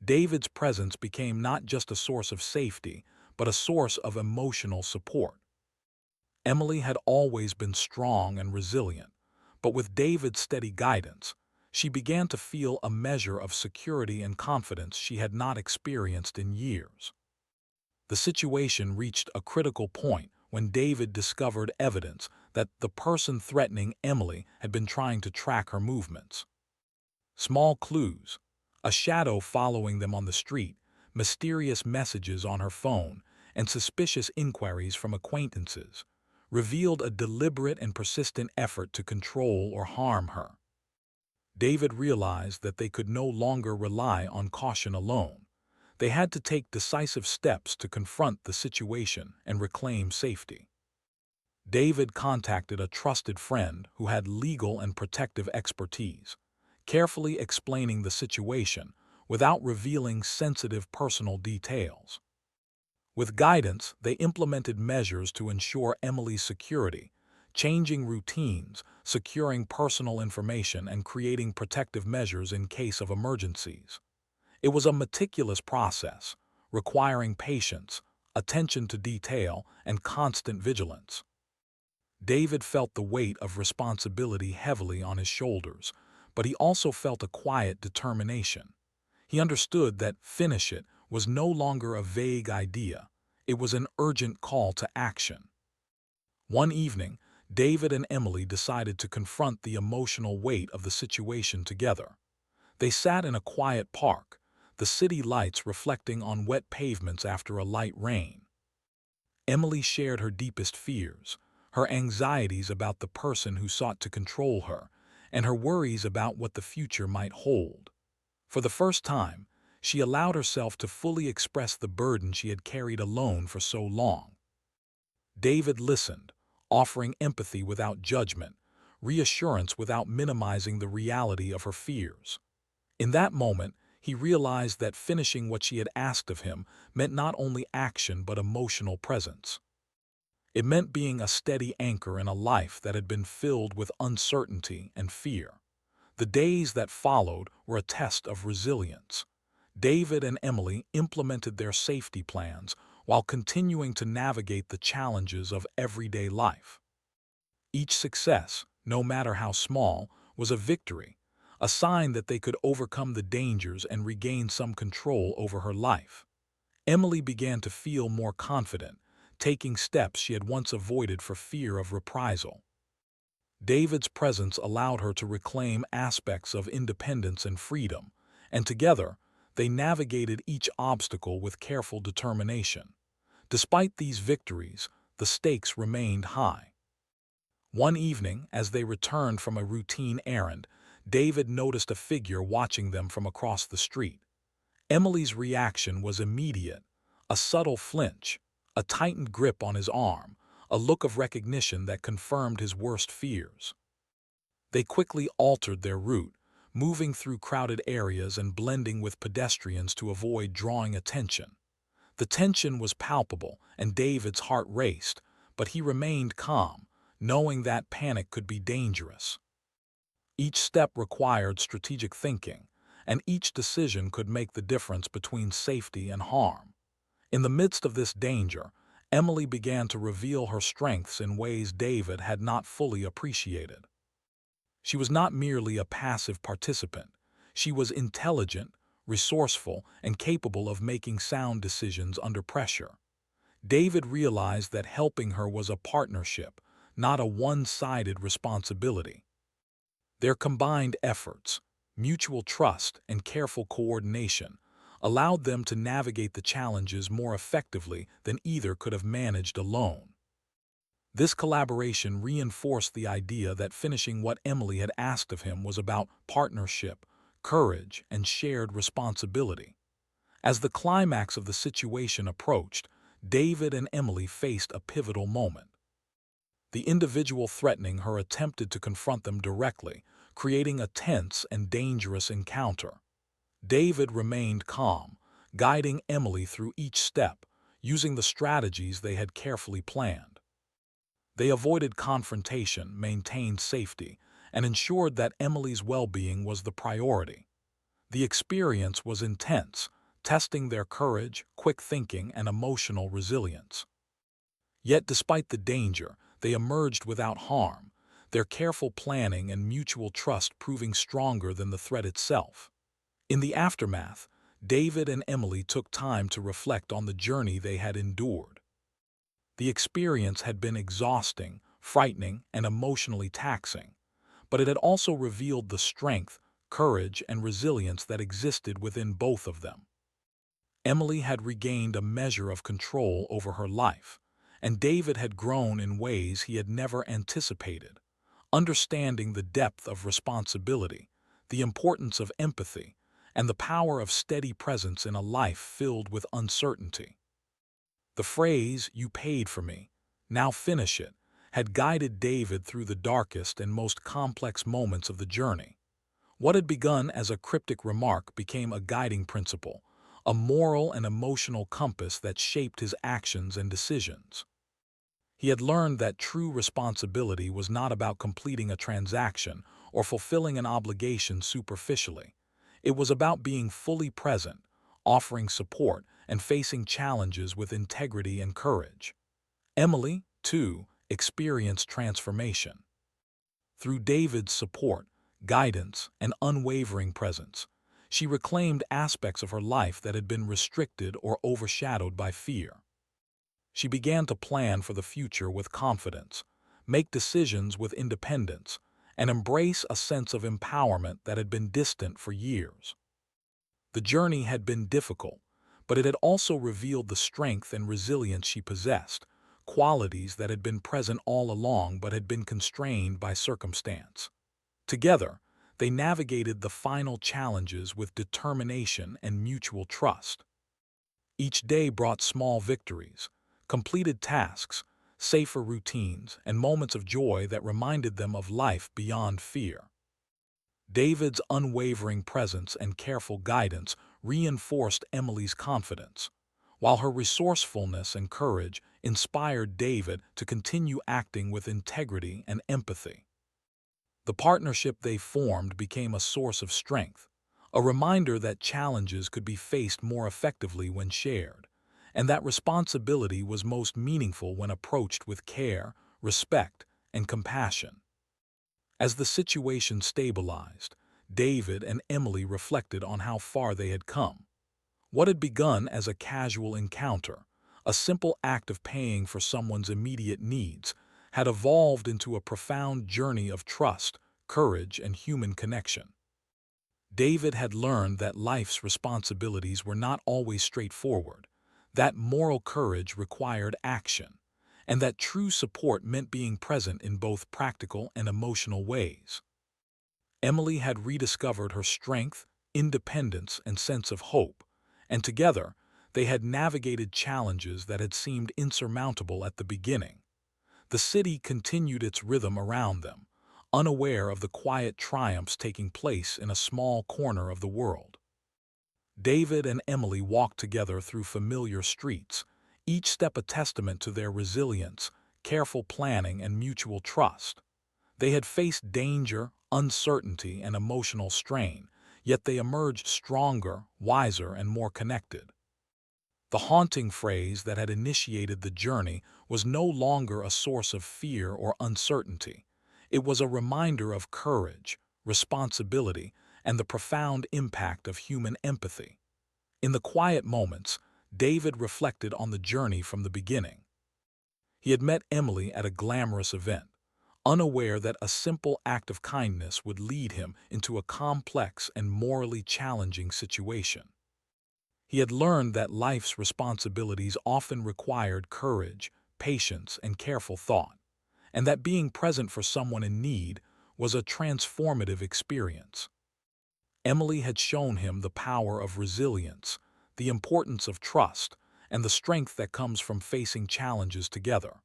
David's presence became not just a source of safety, but a source of emotional support. Emily had always been strong and resilient, but with David's steady guidance, she began to feel a measure of security and confidence she had not experienced in years. The situation reached a critical point when David discovered evidence that the person threatening Emily had been trying to track her movements. Small clues, a shadow following them on the street, mysterious messages on her phone, and suspicious inquiries from acquaintances, revealed a deliberate and persistent effort to control or harm her. David realized that they could no longer rely on caution alone. They had to take decisive steps to confront the situation and reclaim safety. David contacted a trusted friend who had legal and protective expertise, carefully explaining the situation without revealing sensitive personal details. With guidance, they implemented measures to ensure Emily's security, changing routines, securing personal information, and creating protective measures in case of emergencies. It was a meticulous process, requiring patience, attention to detail, and constant vigilance. David felt the weight of responsibility heavily on his shoulders, but he also felt a quiet determination. He understood that "finish it" was no longer a vague idea. It was an urgent call to action. One evening, David and Emily decided to confront the emotional weight of the situation together. They sat in a quiet park, the city lights reflecting on wet pavements after a light rain. Emily shared her deepest fears, her anxieties about the person who sought to control her, and her worries about what the future might hold. For the first time, she allowed herself to fully express the burden she had carried alone for so long. David listened, offering empathy without judgment, reassurance without minimizing the reality of her fears. In that moment, he realized that finishing what she had asked of him meant not only action but emotional presence. It meant being a steady anchor in a life that had been filled with uncertainty and fear. The days that followed were a test of resilience. David and Emily implemented their safety plans while continuing to navigate the challenges of everyday life. Each success, no matter how small, was a victory, a sign that they could overcome the dangers and regain some control over her life. Emily began to feel more confident, taking steps she had once avoided for fear of reprisal. David's presence allowed her to reclaim aspects of independence and freedom, and together, they navigated each obstacle with careful determination. Despite these victories, the stakes remained high. One evening, as they returned from a routine errand, David noticed a figure watching them from across the street. Emily's reaction was immediate, a subtle flinch, a tightened grip on his arm, a look of recognition that confirmed his worst fears. They quickly altered their route, moving through crowded areas and blending with pedestrians to avoid drawing attention. The tension was palpable, and David's heart raced, but he remained calm, knowing that panic could be dangerous. Each step required strategic thinking, and each decision could make the difference between safety and harm. In the midst of this danger, Emily began to reveal her strengths in ways David had not fully appreciated. She was not merely a passive participant. She was intelligent, resourceful, and capable of making sound decisions under pressure. David realized that helping her was a partnership, not a one-sided responsibility. Their combined efforts, mutual trust, and careful coordination allowed them to navigate the challenges more effectively than either could have managed alone. This collaboration reinforced the idea that finishing what Emily had asked of him was about partnership, courage, and shared responsibility. As the climax of the situation approached, David and Emily faced a pivotal moment. The individual threatening her attempted to confront them directly, creating a tense and dangerous encounter. David remained calm, guiding Emily through each step, using the strategies they had carefully planned. They avoided confrontation, maintained safety, and ensured that Emily's well-being was the priority. The experience was intense, testing their courage, quick thinking, and emotional resilience. Yet despite the danger, they emerged without harm, their careful planning and mutual trust proving stronger than the threat itself. In the aftermath, David and Emily took time to reflect on the journey they had endured. The experience had been exhausting, frightening, and emotionally taxing, but it had also revealed the strength, courage, and resilience that existed within both of them. Emily had regained a measure of control over her life, and David had grown in ways he had never anticipated, understanding the depth of responsibility, the importance of empathy, and the power of steady presence in a life filled with uncertainty. The phrase, "You paid for me, now finish it," had guided David through the darkest and most complex moments of the journey. What had begun as a cryptic remark became a guiding principle, a moral and emotional compass that shaped his actions and decisions. He had learned that true responsibility was not about completing a transaction or fulfilling an obligation superficially. It was about being fully present, offering support, and facing challenges with integrity and courage. Emily, too, experienced transformation. Through David's support, guidance, and unwavering presence, she reclaimed aspects of her life that had been restricted or overshadowed by fear. She began to plan for the future with confidence, make decisions with independence, and embrace a sense of empowerment that had been distant for years. The journey had been difficult, but it had also revealed the strength and resilience she possessed, qualities that had been present all along but had been constrained by circumstance. Together, they navigated the final challenges with determination and mutual trust. Each day brought small victories, completed tasks, safer routines, and moments of joy that reminded them of life beyond fear. David's unwavering presence and careful guidance reinforced Emily's confidence, while her resourcefulness and courage inspired David to continue acting with integrity and empathy. The partnership they formed became a source of strength, a reminder that challenges could be faced more effectively when shared, and that responsibility was most meaningful when approached with care, respect, and compassion. As the situation stabilized, David and Emily reflected on how far they had come. What had begun as a casual encounter, a simple act of paying for someone's immediate needs, had evolved into a profound journey of trust, courage, and human connection. David had learned that life's responsibilities were not always straightforward, that moral courage required action, and that true support meant being present in both practical and emotional ways. Emily had rediscovered her strength, independence, and sense of hope, and together they had navigated challenges that had seemed insurmountable at the beginning. The city continued its rhythm around them, unaware of the quiet triumphs taking place in a small corner of the world. David and Emily walked together through familiar streets, each step a testament to their resilience, careful planning, and mutual trust. They had faced danger, uncertainty, and emotional strain, yet they emerged stronger, wiser, and more connected. The haunting phrase that had initiated the journey was no longer a source of fear or uncertainty. It was a reminder of courage, responsibility, and the profound impact of human empathy. In the quiet moments, David reflected on the journey from the beginning. He had met Emily at a glamorous event, unaware that a simple act of kindness would lead him into a complex and morally challenging situation. He had learned that life's responsibilities often required courage, patience, and careful thought, and that being present for someone in need was a transformative experience. Emily had shown him the power of resilience, the importance of trust, and the strength that comes from facing challenges together.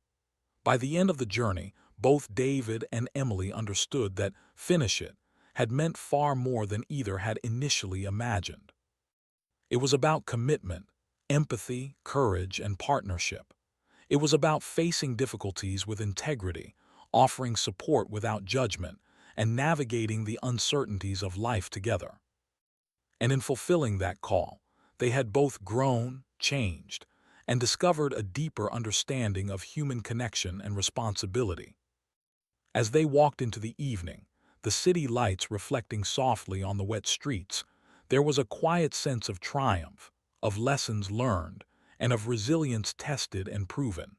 By the end of the journey, both David and Emily understood that "finish it" had meant far more than either had initially imagined. It was about commitment, empathy, courage, and partnership. It was about facing difficulties with integrity, offering support without judgment, and navigating the uncertainties of life together. And in fulfilling that call, they had both grown, changed, and discovered a deeper understanding of human connection and responsibility. As they walked into the evening, the city lights reflecting softly on the wet streets, there was a quiet sense of triumph, of lessons learned, and of resilience tested and proven.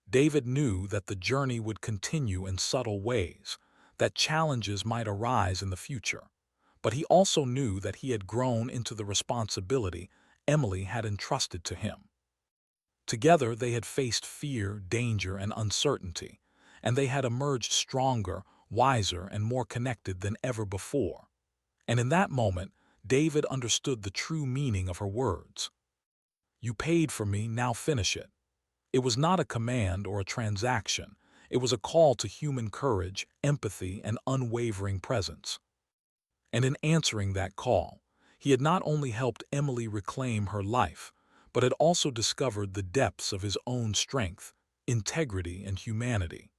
David knew that the journey would continue in subtle ways, that challenges might arise in the future, but he also knew that he had grown into the responsibility Emily had entrusted to him. Together they had faced fear, danger, and uncertainty, and they had emerged stronger, wiser, and more connected than ever before. And in that moment, David understood the true meaning of her words. "You paid for me, now finish it." It was not a command or a transaction. It was a call to human courage, empathy, and unwavering presence. And in answering that call, he had not only helped Emily reclaim her life, but had also discovered the depths of his own strength, integrity, and humanity.